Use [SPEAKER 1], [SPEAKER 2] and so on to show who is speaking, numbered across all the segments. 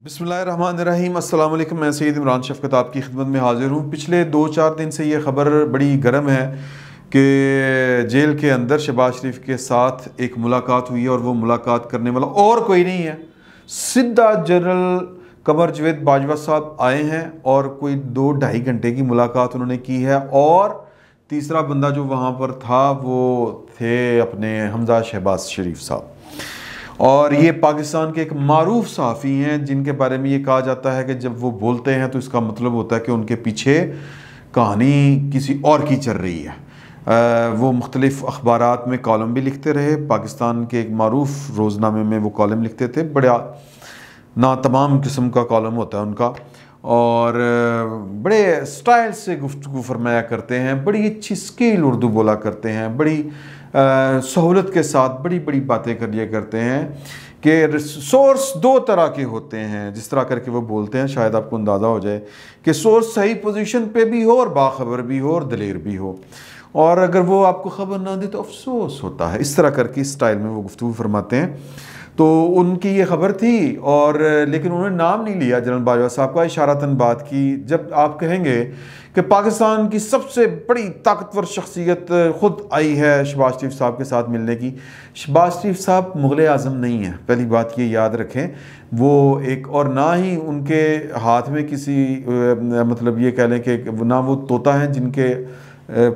[SPEAKER 1] बिस्मिल्लाहिर्रहमानिर्रहीम अस्सलाम वालेकुम। मैं सैयद इमरान शफ़क़त आपकी खिदमत में हाज़िर हूँ। पिछले 2-4 दिन से ये ख़बर बड़ी गर्म है कि जेल के अंदर शहबाज शरीफ के साथ एक मुलाकात हुई है और वो मुलाकात करने वाला और कोई नहीं है, सीधा जनरल कमर जवेद बाजवा साहब आए हैं और कोई 2-2.5 घंटे की मुलाकात उन्होंने की है। और तीसरा बंदा जो वहाँ पर था वो थे अपने हमजा शहबाज शरीफ साहब। और ये पाकिस्तान के एक मारूफ सहाफ़ी हैं जिनके बारे में ये कहा जाता है कि जब वो बोलते हैं तो इसका मतलब होता है कि उनके पीछे कहानी किसी और की चल रही है। वो मुख्तलिफ़ अखबारात में कॉलम भी लिखते रहे। पाकिस्तान के एक मारूफ रोज़नामे में वो कॉलम लिखते थे, बड़ा ना तमाम किस्म का कॉलम होता है उनका, और बड़े स्टाइल से गुफ्तगू फरमाया करते हैं, बड़ी अच्छी स्किल उर्दू बोला करते हैं, बड़ी सहूलत के साथ बड़ी बड़ी बातें कर लिया करते हैं कि सोर्स 2 तरह के होते हैं। जिस तरह करके वो बोलते हैं शायद आपको अंदाज़ा हो जाए कि सोर्स सही पोजीशन पे भी हो और बाखबर भी हो और दलेर भी हो, और अगर वो आपको ख़बर ना दे तो अफसोस होता है। इस तरह करके स्टाइल में वो गुफ्तगू फरमाते हैं। तो उनकी ये ख़बर थी, और लेकिन उन्होंने नाम नहीं लिया जनरल बाजवा साहब का, इशारतन बात की। जब आप कहेंगे कि पाकिस्तान की सबसे बड़ी ताकतवर शख्सियत ख़ुद आई है शहबाज शरीफ साहब के साथ मिलने की। शहबाज शरीफ साहब मुग़ल आज़म नहीं है, पहली बात ये याद रखें। वो एक, और ना ही उनके हाथ में किसी मतलब ये कह लें कि ना वो तोता हैं जिनके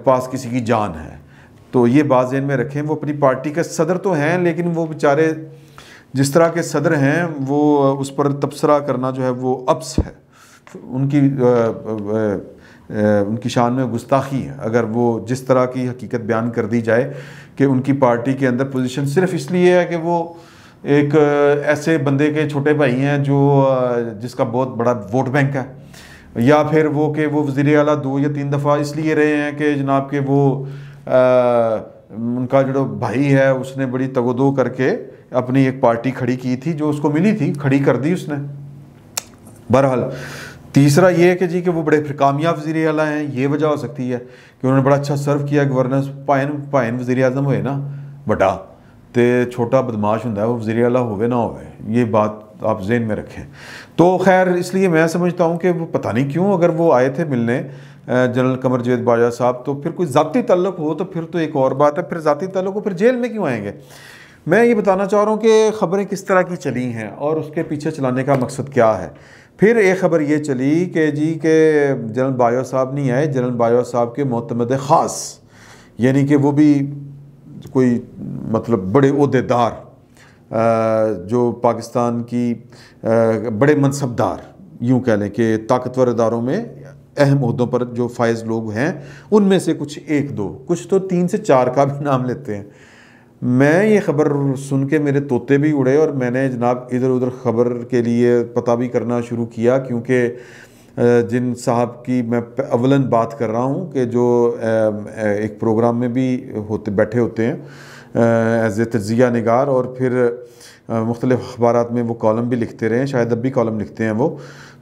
[SPEAKER 1] पास किसी की जान है। तो ये बात ज़हन में रखें। वो अपनी पार्टी के सदर तो हैं, लेकिन वो बेचारे जिस तरह के सदर हैं वो उस पर तबसरा करना जो है वो अब्स है, उनकी शान में गुस्ताखी है अगर वो जिस तरह की हकीकत बयान कर दी जाए कि उनकी पार्टी के अंदर पोजीशन सिर्फ इसलिए है कि वो एक ऐसे बंदे के छोटे भाई हैं जो जिसका बहुत बड़ा वोट बैंक है, या फिर वो कि वो वज़ीर आला 2 या 3 दफ़ा इसलिए रहे हैं कि जनाब के वो उनका जो भाई है उसने बड़ी तगोदो करके अपनी एक पार्टी खड़ी की थी, जो उसको मिली थी खड़ी कर दी उसने। बहरहाल तीसरा ये है कि जी कि वो बड़े फिर कामयाब वज़ीर आला हैं। ये वजह हो सकती है कि उन्होंने बड़ा अच्छा सर्व किया। गवर्नेंस भाएन वज़ीर आज़म होए ना बड़ा तो छोटा बदमाश होंदा है, वो वज़ीर आला होवे ना होवे, ये बात आप जहन में रखें। तो खैर इसलिए मैं समझता हूँ कि वो पता नहीं क्यों, अगर वो आए थे मिलने जनरल कमर जवेद बाजवा साहब, तो फिर कोई ज़ाती ताल्लुक हो तो फिर तो एक और बात है, फिर ज़ाती ताल्लुक हो फिर जेल में क्यों आएंगे। मैं ये बताना चाह रहा हूँ कि ख़बरें किस तरह की चली हैं और उसके पीछे चलाने का मकसद क्या है। फिर एक ख़बर ये चली कि जी के जनरल बाजवा साहब नहीं आए, जनरल बाजवा साहब के मोतमद ख़ास, यानी कि वो भी कोई मतलब बड़े ओहदेदार जो पाकिस्तान की बड़े मनसबदार, यूँ कह लें कि ताकतवर इदारों में अहम ओहदों पर जो फायज़ लोग हैं उनमें से कुछ 1-2, कुछ तो 3 से 4 का भी नाम लेते हैं। मैं ये ख़बर सुन के मेरे तोते भी उड़े और मैंने जनाब इधर उधर ख़बर के लिए पता भी करना शुरू किया, क्योंकि जिन साहब की मैं अवलन बात कर रहा हूँ कि जो एक प्रोग्राम में भी बैठे होते हैं एज ए तज्ज़िया निगार, और फिर मुख्तलिफ़ अखबारात में वो कॉलम भी लिखते रहे, शायद अब भी कॉलम लिखते हैं वो।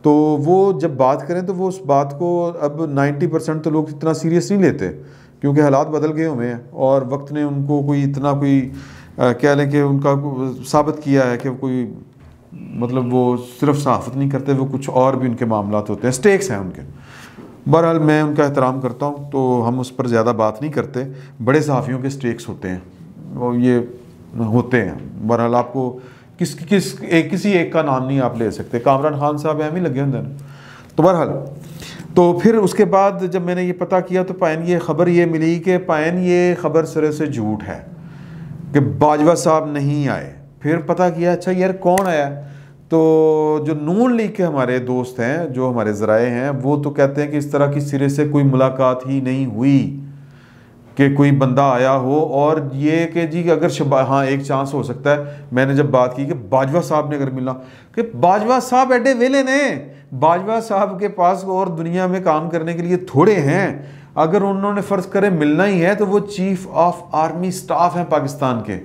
[SPEAKER 1] तो वो जब बात करें तो वो उस बात को अब 90% तो लोग इतना सीरियस नहीं लेते, क्योंकि हालात बदल गए हुए हैं और वक्त ने उनको कोई इतना कोई कह लें कि उनका साबित किया है कि कोई मतलब वो सिर्फ सहाफ़त नहीं करते, वो कुछ और भी उनके मामलात होते हैं, स्टेक्स हैं उनके। बहरहाल मैं उनका एहतराम करता हूँ, तो हम उस पर ज़्यादा बात नहीं करते। बड़े सहाफ़ियों के स्टेक्स होते हैं, वो ये होते हैं। बहरहाल आपको किसी एक का नाम नहीं आप ले सकते। कामरान खान साहब एम ही लगे होंगे ना। तो बहरहाल तो फिर उसके बाद जब मैंने ये पता किया तो पायन ये ख़बर ये मिली कि पायन ये ख़बर सिरे से झूठ है कि बाजवा साहब नहीं आए। फिर पता किया अच्छा यार कौन आया, तो जो नून लीग के हमारे दोस्त हैं, जो हमारे ज़राए हैं, वो तो कहते हैं कि इस तरह की सिरे से कोई मुलाकात ही नहीं हुई कि कोई बंदा आया हो। और ये कि जी अगर हाँ एक चांस हो सकता है, मैंने जब बात की कि बाजवा साहब ने अगर मिला, कि बाजवा साहब एडे वेले ने, बाजवा साहब के पास और दुनिया में काम करने के लिए थोड़े हैं। अगर उन्होंने फ़र्ज़ करें मिलना ही है तो वो चीफ़ ऑफ आर्मी स्टाफ हैं पाकिस्तान के,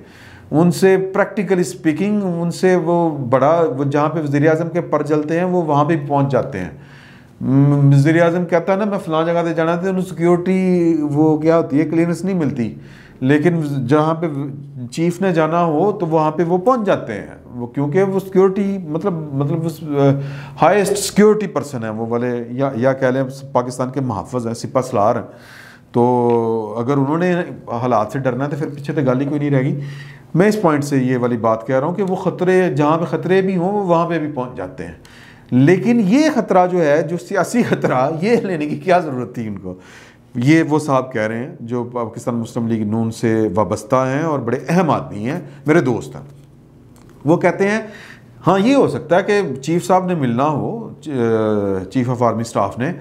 [SPEAKER 1] उनसे प्रैक्टिकली स्पीकिंग उनसे वो बड़ा, वो जहाँ पे वज़ीर आज़म के पर जलते हैं वो वहाँ पे पहुँच जाते हैं। वज़ीर आज़म कहता है ना मैं फ़लाँ जगह पे जाना था, उन्हें सिक्योरिटी वो क्या होती है, क्लीयरेंस नहीं मिलती, लेकिन जहाँ पे चीफ ने जाना हो तो वहाँ पे वो पहुँच जाते हैं। वो क्योंकि वो सिक्योरिटी मतलब उस हाईएस्ट सिक्योरिटी पर्सन है वो वाले, या कह लें पाकिस्तान के महाफज हैं, सिपा सलार हैं। तो अगर उन्होंने हालात से डरना है तो फिर पीछे तो गाली कोई नहीं रहेगी। मैं इस पॉइंट से ये वाली बात कह रहा हूँ कि वो ख़तरे जहाँ पे ख़तरे भी हों वहाँ पे भी पहुँच जाते हैं, लेकिन ये ख़तरा जो है, जो सियासी ख़तरा, ये लेने की क्या ज़रूरत थी उनको। ये वो साहब कह रहे हैं जो पाकिस्तान मुस्लिम लीग नून से वाबस्ता हैं और बड़े अहम आदमी हैं, मेरे दोस्त हैं। वो कहते हैं हाँ ये हो सकता है कि चीफ साहब ने मिलना हो, चीफ ऑफ आर्मी स्टाफ ने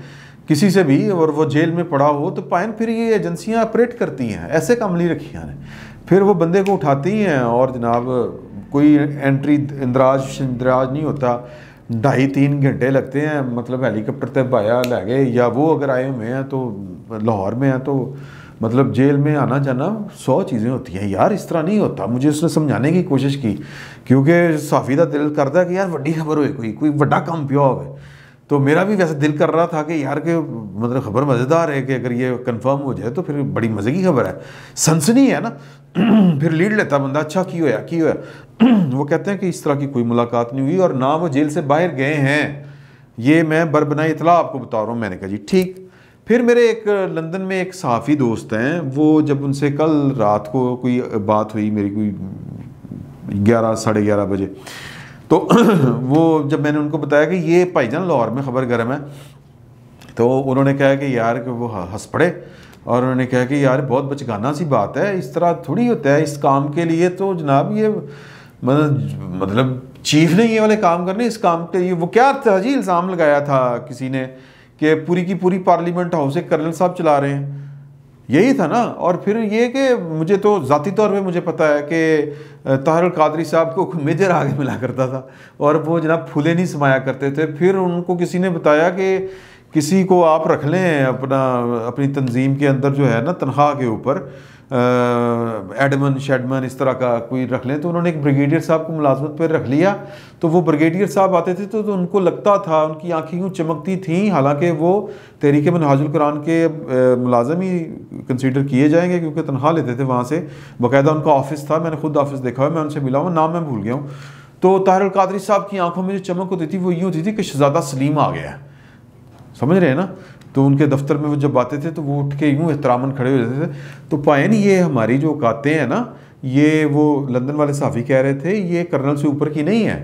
[SPEAKER 1] किसी से भी, और वो जेल में पड़ा हो, तो पाइन फिर ये एजेंसियां ऑपरेट करती हैं, ऐसे काम नहीं रखी हैं, फिर वो बंदे को उठाती हैं और जनाब कोई एंट्री इंदराज नहीं होता, 2.5-3 घंटे लगते हैं, मतलब हेलीकॉप्टर तक भाया ले गए, या वो अगर आए हुए हैं तो लाहौर में हैं तो मतलब जेल में आना जाना 100 चीज़ें होती हैं यार, इस तरह नहीं होता। मुझे उसने समझाने की कोशिश की, क्योंकि साफ़ी का दिल करता है कि यार वड्डी खबर होए, कोई बड़ा काम पिया हो। तो मेरा भी वैसे दिल कर रहा था कि यार के मतलब खबर मज़ेदार है कि अगर ये कंफर्म हो जाए तो फिर बड़ी मज़े की खबर है, सनसनी है ना। फिर लीड लेता बंदा, अच्छा की होया। वो कहते हैं कि इस तरह की कोई मुलाकात नहीं हुई और ना वो जेल से बाहर गए हैं, ये मैं बरबनाई इतला आपको बता रहा हूँ। मैंने कहा जी ठीक। फिर मेरे एक लंदन में एक सहाफ़ी दोस्त हैं, वो जब उनसे कल रात को कोई बात हुई मेरी, कोई 11-11:30 बजे, तो वो जब मैंने उनको बताया कि ये भाईजान लाहौर में ख़बर गर्म है, तो उन्होंने कहा कि यार कि वो हंस पड़े और उन्होंने कहा कि यार बहुत बचगाना सी बात है, इस तरह थोड़ी होता है, इस काम के लिए तो जनाब ये मतलब चीफ ने ये वाले काम करने, इस काम के लिए वो क्या था जी, इल्ज़ाम लगाया था किसी ने कि पूरी की पूरी पार्लियामेंट हाउस एक कर्नल साहब चला रहे हैं, यही था ना। और फिर ये कि मुझे तो ज़ाती तौर पे मुझे पता है कि ताहिर कादरी साहब को मेजर आगे मिला करता था और वो जनाब फूले नहीं समाया करते थे। फिर उनको किसी ने बताया कि किसी को आप रख लें अपनी तंजीम के अंदर जो है ना, तनख्वाह के ऊपर एडमन शेडमन इस तरह का कोई रख लें। तो उन्होंने एक ब्रिगेडियर साहब को मुलाजमत पर रख लिया। तो वो ब्रिगेडियर साहब आते थे तो उनको लगता था, उनकी आंखें यूँ चमकती थीं, हालांकि वो तहरीक मनहाजुल कुरान के मुलाजम ही कंसीडर किए जाएंगे क्योंकि तनख्वाह लेते थे वहाँ से। बाकायदा उनका ऑफिस था, मैंने खुद ऑफिस देखा हुआ, मैं उनसे मिला हूँ, नाम मैं भूल गया हूँ। तो ताहिर कादरी साहब की आंखों में जो चमक होती थी वो यूँ होती थी कि शहजादा सलीम आ गया है, समझ रहे हैं ना। तो उनके दफ्तर में वो जब आते थे तो वो उठ के यूँ एहतरामन खड़े हो जाते थे। तो पायन ये हमारी जो औकातें हैं ना, ये वो लंदन वाले साफ़ी कह रहे थे, ये कर्नल से ऊपर की नहीं है।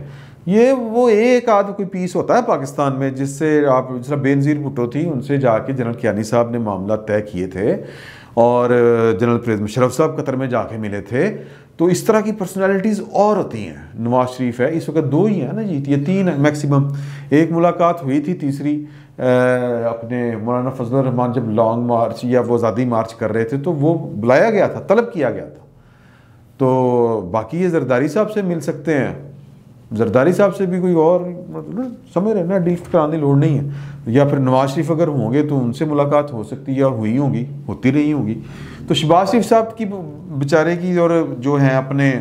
[SPEAKER 1] ये वो एक आध कोई पीस होता है पाकिस्तान में जिससे आप, जिस तरह बेनज़ीर भुट्टो थी, उनसे जाके जनरल कियानी साहब ने मामला तय किए थे और जनरल परवेज़ मुशर्रफ साहब कतर में जाके मिले थे। तो इस तरह की पर्सनैलिटीज़ और होती हैं। नवाज शरीफ है, इस वक्त 2 ही हैं ना जी, ये 3 है मैक्सिमम। एक मुलाकात हुई थी, तीसरी अपने मौलाना फजलुर रहमान जब लॉन्ग मार्च या वो आज़ादी मार्च कर रहे थे तो वो बुलाया गया था, तलब किया गया था। तो बाकी ये जरदारी साहब से मिल सकते हैं, जरदारी साहब से भी कोई और मतलब समझ रहे ना, डील कराने की लोड़ नहीं है। या फिर नवाज शरीफ अगर होंगे तो उनसे मुलाकात हो सकती है, या हुई होंगी, होती रही होंगी। तो शहबाज शरीफ साहब की बेचारे की, और जो हैं अपने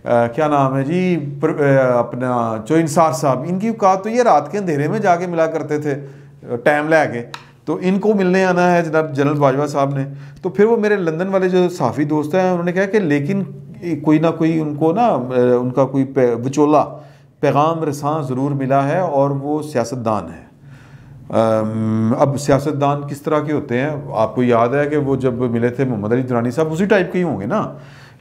[SPEAKER 1] क्या नाम है जी, अपना जो इंसार साहब, इनकी औकात तो ये रात के अंधेरे में जाके मिला करते थे टाइम लगे। तो इनको मिलने आना है जनाब जनरल बाजवा साहब ने। तो फिर वो मेरे लंदन वाले जो साफ़ी दोस्त हैं उन्होंने कहा कि लेकिन कोई ना कोई उनको ना उनका कोई विचोला पैगाम रसां ज़रूर मिला है और वो सियासतदान है। अब सियासतदान किस तरह के होते हैं, आपको याद है कि वो जब मिले थे मोहम्मद अली दुरानी साहब, उसी टाइप के ही होंगे ना,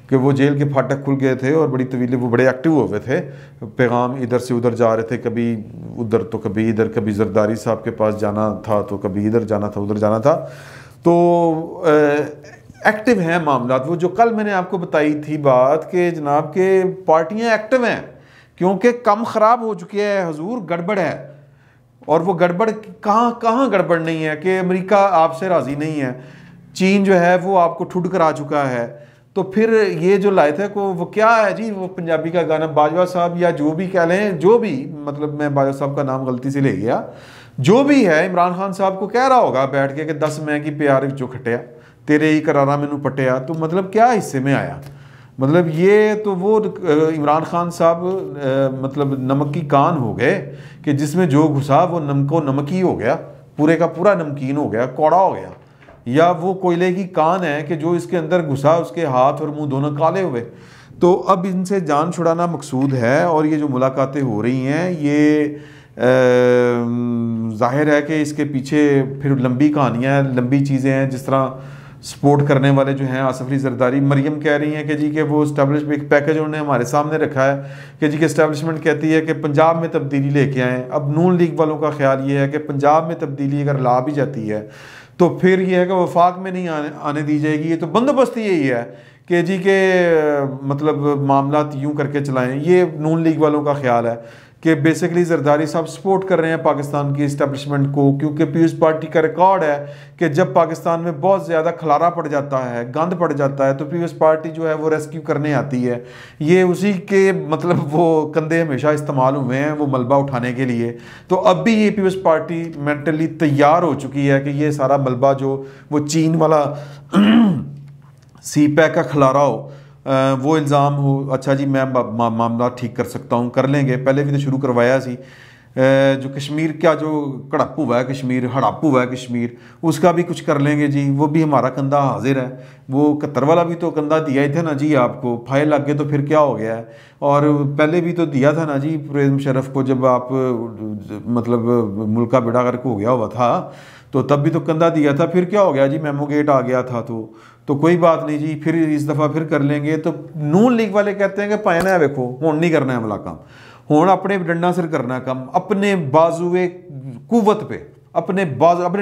[SPEAKER 1] कि वो जेल के फाटक खुल गए थे और बड़ी तवीले वो बड़े एक्टिव हो गए थे, पैगाम इधर से उधर जा रहे थे, कभी उधर तो कभी इधर, कभी जरदारी साहब के पास जाना था तो कभी इधर जाना था, उधर जाना था। तो एक्टिव हैं मामला। वो जो कल मैंने आपको बताई थी बात कि जनाब के पार्टियां एक्टिव हैं क्योंकि कम ख़राब हो चुकी है हजूर, गड़बड़ है। और वो गड़बड़ कहाँ गड़बड़ नहीं है कि अमेरिका आपसे राज़ी नहीं है, चीन जो है वो आपको ठुड करा चुका है। तो फिर ये जो लाए थे को वो क्या है जी, वो पंजाबी का गाना बाजवा साहब या जो भी कह लें, जो भी मतलब मैं बाजवा साहब का नाम गलती से ले गया, जो भी है इमरान खान साहब को कह रहा होगा बैठ के कि 10 मैं की प्यार जो खटिया तेरे ही करारा मैनू पटिया। तो मतलब क्या हिस्से में आया, मतलब ये तो वो इमरान खान साहब मतलब नमक की कान हो गए कि जिसमें जो घुसा वो नमको नमक ही हो गया, पूरे का पूरा नमकीन हो गया, कौड़ा हो गया। या वो कोयले की कान है कि जो इसके अंदर घुसा उसके हाथ और मुंह दोनों काले हुए। तो अब इनसे जान छुड़ाना मकसूद है, और ये जो मुलाकातें हो रही हैं ये जाहिर है कि इसके पीछे फिर लंबी कहानियाँ, लंबी चीज़ें हैं। जिस तरह सपोर्ट करने वाले जो हैं आसिफ अली जरदारी, मरियम कह रही हैं कि जी कि वो इस्टेब्लिश एक पैकेज उन्होंने हमारे सामने रखा है कि जी कि इस्टेब्लिशमेंट कहती है कि पंजाब में तब्दीली लेके आएँ। अब नून लीग वालों का ख्याल ये है कि पंजाब में तब्दीली अगर ला भी जाती है तो फिर ये है कि वफाक में नहीं आने दी जाएगी। ये तो बंदोबस्त यही है कि जी के मतलब मामला यूँ करके चलाएँ। ये नून लीग वालों का ख्याल है कि बेसिकली जरदारी साहब सपोर्ट कर रहे हैं पाकिस्तान की इस्टेब्लिशमेंट को, क्योंकि पीपल्स पार्टी का रिकॉर्ड है कि जब पाकिस्तान में बहुत ज़्यादा खलारा पड़ जाता है, गंद पड़ जाता है, तो पीपल्स पार्टी जो है वो रेस्क्यू करने आती है। ये उसी के मतलब वो कंधे हमेशा इस्तेमाल हुए हैं वो मलबा उठाने के लिए। तो अब भी ये पीपल्स पार्टी मेंटली तैयार हो चुकी है कि ये सारा मलबा जो वो चीन वाला सी पैक का खलारा हो, वो इल्ज़ाम हो, अच्छा जी मैं मामला ठीक कर सकता हूँ, कर लेंगे। पहले भी तो शुरू करवाया सी। जो कश्मीर का जो कड़प हुआ है कश्मीर, हड़प हुआ है कश्मीर, उसका भी कुछ कर लेंगे जी। वो भी हमारा कंधा हाजिर है। वो 71 वाला भी तो कंधा दिया ही था ना जी आपको, फाइल लग गए तो फिर क्या हो गया है। और पहले भी तो दिया था ना जी परवेज़ मुशर्रफ को, जब आप मतलब मुल्क का बेड़ा गर्क हो गया हुआ था तो तब भी तो कंधा दिया था। फिर क्या हो गया जी, मेमो गेट आ गया था तो कोई बात नहीं जी, फिर इस दफ़ा फिर कर लेंगे। तो नून लीग वाले कहते हैं कि पायना है वेखो हुण नहीं करना है वाला काम, हुण अपने डंडा सिर करना है काम, अपने बाजुए कुव्वत पे, अपने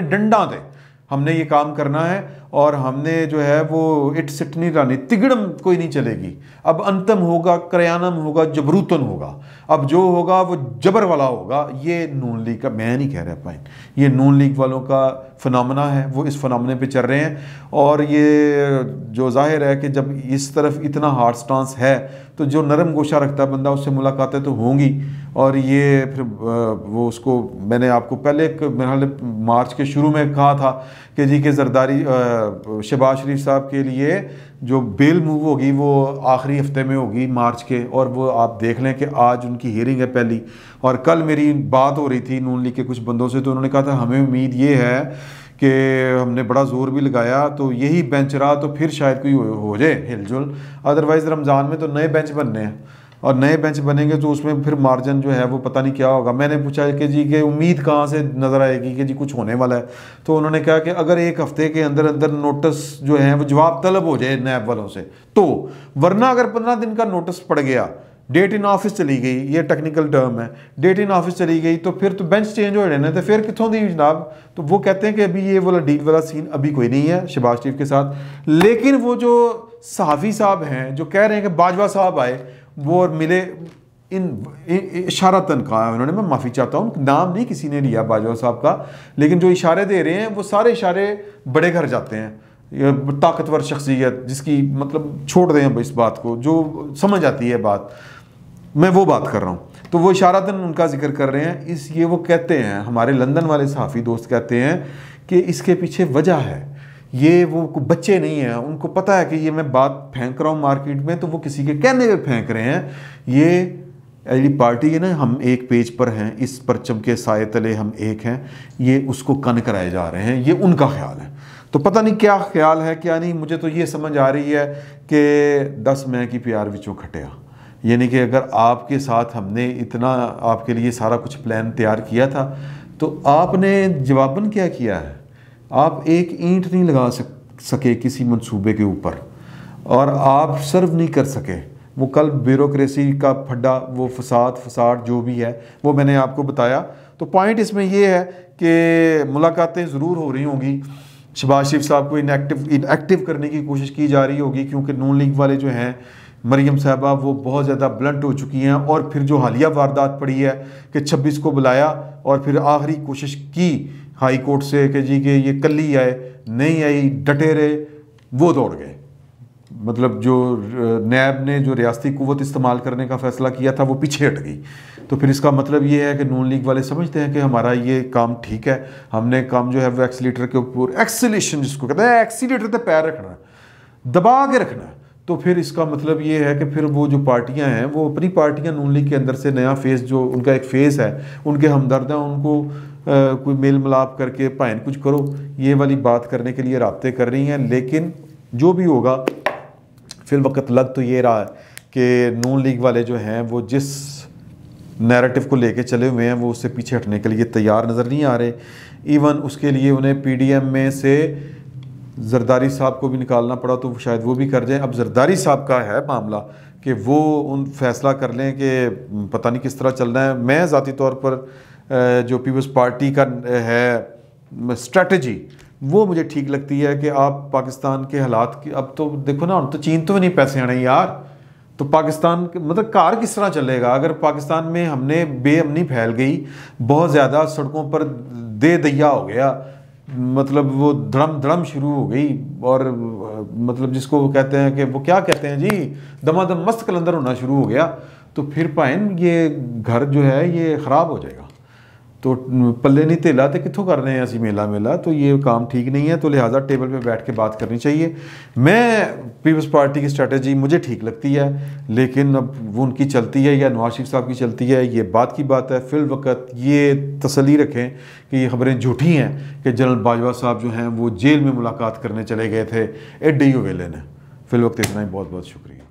[SPEAKER 1] डंडा पे हमने ये काम करना है। और हमने जो है वो इट सिट नहीं रानी, तिगड़म कोई नहीं चलेगी। अब अंतम होगा, करयानम होगा, जबरूतन होगा। अब जो होगा वो जबर वाला होगा। ये नून लीग का, मैं नहीं कह रहा पाइन, ये नून लीग वालों का फिनोमेना है, वो इस फिनोमेने पे चल रहे हैं। और ये जो जाहिर है कि जब इस तरफ इतना हार्ड स्टांस है तो जो नरम गोशा रखता है बंदा, उससे मुलाकातें तो होंगी। और ये फिर वो उसको मैंने आपको पहले मेरे मार्च के शुरू में कहा था कि जी के जरदारी शहबाज शरीफ साहब के लिए जो बेल मूव होगी वो आखिरी हफ्ते में होगी मार्च के। और वो आप देख लें कि आज उनकी हियरिंग है पहली, और कल मेरी बात हो रही थी नून लीग के कुछ बंदों से, तो उन्होंने कहा था हमें उम्मीद ये है कि हमने बड़ा ज़ोर भी लगाया तो यही बेंच रहा तो फिर शायद कोई हो जाए हिलजुल। अदरवाइज़ रमज़ान में तो नए बेंच बनने हैं, और नए बेंच बनेंगे तो उसमें फिर मार्जिन जो है वो पता नहीं क्या होगा। मैंने पूछा कि जी के उम्मीद कहाँ से नज़र आएगी कि जी कुछ होने वाला है, तो उन्होंने कहा कि अगर एक हफ्ते के अंदर अंदर नोटिस जो है वो जवाब तलब हो जाए नैब वालों से तो, वरना अगर 15 दिन का नोटिस पड़ गया, डेट इन ऑफिस चली गई, ये टेक्निकल टर्म है, डेट इन ऑफिस चली गई तो फिर तो बेंच चेंज हो जाना, तो फिर कितों दी जनाब। तो वो कहते हैं कि अभी ये वाला डील वाला सीन अभी कोई नहीं है शहबाज शरीफ के साथ। लेकिन वो जो सहाफ़ी साहब हैं जो कह रहे हैं कि बाजवा साहब आए वो और मिले, इन इशारतन कहा है उन्होंने, मैं माफ़ी चाहता हूँ नाम नहीं किसी ने लिया बाजवा साहब का, लेकिन जो इशारे दे रहे हैं वो सारे इशारे बड़े घर जाते हैं। ताकतवर शख्सियत जिसकी मतलब छोड़ दें अब इस बात को, जो समझ आती है बात, मैं वो बात कर रहा हूँ। तो वो इशारतन उनका जिक्र कर रहे हैं। ये वो कहते हैं, हमारे लंदन वाले सहाफ़ी दोस्त कहते हैं कि इसके पीछे वजह है, ये वो बच्चे नहीं हैं, उनको पता है कि ये मैं बात फेंक रहा हूँ मार्केट में तो वो किसी के कहने पे फेंक रहे हैं। ये पार्टी है ना, हम एक पेज पर हैं, इस परचम के साए तले हम एक हैं, ये उसको कन कराए जा रहे हैं, ये उनका ख्याल है। तो पता नहीं क्या ख्याल है क्या नहीं, मुझे तो ये समझ आ रही है कि 10 मई की प्यार विचों खटिया, यानी कि अगर आपके साथ हमने इतना आपके लिए सारा कुछ प्लान तैयार किया था तो आपने जवाबन क्या किया है, आप एक ईंट नहीं लगा सके किसी मंसूबे के ऊपर, और आप सर्व नहीं कर सके। वो कल ब्यूरोक्रेसी का फड्डा, वो फसाद जो भी है वो मैंने आपको बताया। तो पॉइंट इसमें ये है कि मुलाकातें ज़रूर हो रही होंगी, शहबाज शरीफ साहब को इनएक्टिव करने की कोशिश की जा रही होगी, क्योंकि नून लीग वाले जो हैं मरियम साहबा वो बहुत ज़्यादा ब्लंट हो चुकी हैं। और फिर जो हालिया वारदात पड़ी है कि 26 को बुलाया और फिर आखिरी कोशिश की हाई कोर्ट से कि जी के ये कल ही आए, नहीं आई, डटे रहे, वो दौड़ गए। मतलब जो नैब ने जो रियासती कुव्वत इस्तेमाल करने का फ़ैसला किया था वो पीछे हट गई। तो फिर इसका मतलब ये है कि नून लीग वाले समझते हैं कि हमारा ये काम ठीक है, हमने काम जो है वो एक्सीलेटर के ऊपर, एक्सीलेशन जिसको कहते हैं, एक्सीलेटर पे पैर रखना है, दबा के रखना है। तो फिर इसका मतलब ये है कि फिर वो जो पार्टियां हैं वो अपनी पार्टियां नून लीग के अंदर से नया फेस, जो उनका एक फेस है, उनके हमदर्द हैं, उनको कोई मेल मिलाप करके भाइन कुछ करो, ये वाली बात करने के लिए राब्ते कर रही हैं। लेकिन जो भी होगा फिर वक्त लग तो ये रहा है कि नून लीग वाले जो हैं वो जिस नैरेटिव को लेके चले हुए हैं वो उससे पीछे हटने के लिए तैयार नज़र नहीं आ रहे। इवन उसके लिए उन्हें पीडीएम में से जरदारी साहब को भी निकालना पड़ा तो शायद वो भी कर जाएं। अब जरदारी साहब का है मामला कि वो उन फैसला कर लें कि पता नहीं किस तरह चलना है। मैं ज़ाती तौर पर जो पीपल्स पार्टी का है स्ट्रेटजी वो मुझे ठीक लगती है कि आप पाकिस्तान के हालात की, अब तो देखो ना, तो चीन तो नहीं पैसे आने यार, तो पाकिस्तान मतलब कार किस तरह चलेगा अगर पाकिस्तान में हमने बेअमनी फैल गई, बहुत ज़्यादा सड़कों पर दे दैया हो गया, मतलब वो धड़म धड़म शुरू हो गई, और मतलब जिसको वो कहते हैं कि वो क्या कहते हैं जी, दमादम मस्त कलंदर होना शुरू हो गया, तो फिर पाइन ये घर जो है ये ख़राब हो जाएगा। तो पल्ले नहीं तेला तो कितों कर रहे हैं असी मेला, तो ये काम ठीक नहीं है। तो लिहाजा टेबल पे बैठ के बात करनी चाहिए। मैं पीपल्स पार्टी की स्ट्रेटजी मुझे ठीक लगती है, लेकिन अब वो उनकी चलती है या नवाज शरीफ साहब की चलती है, ये बात की बात है। फिल वक्त ये तसल्ली रखें कि ये खबरें झूठी हैं कि जनरल बाजवा साहब जो हैं वो जेल में मुलाकात करने चले गए थे एडी वेले ने। फिल वक्त इतना ही, बहुत बहुत शुक्रिया।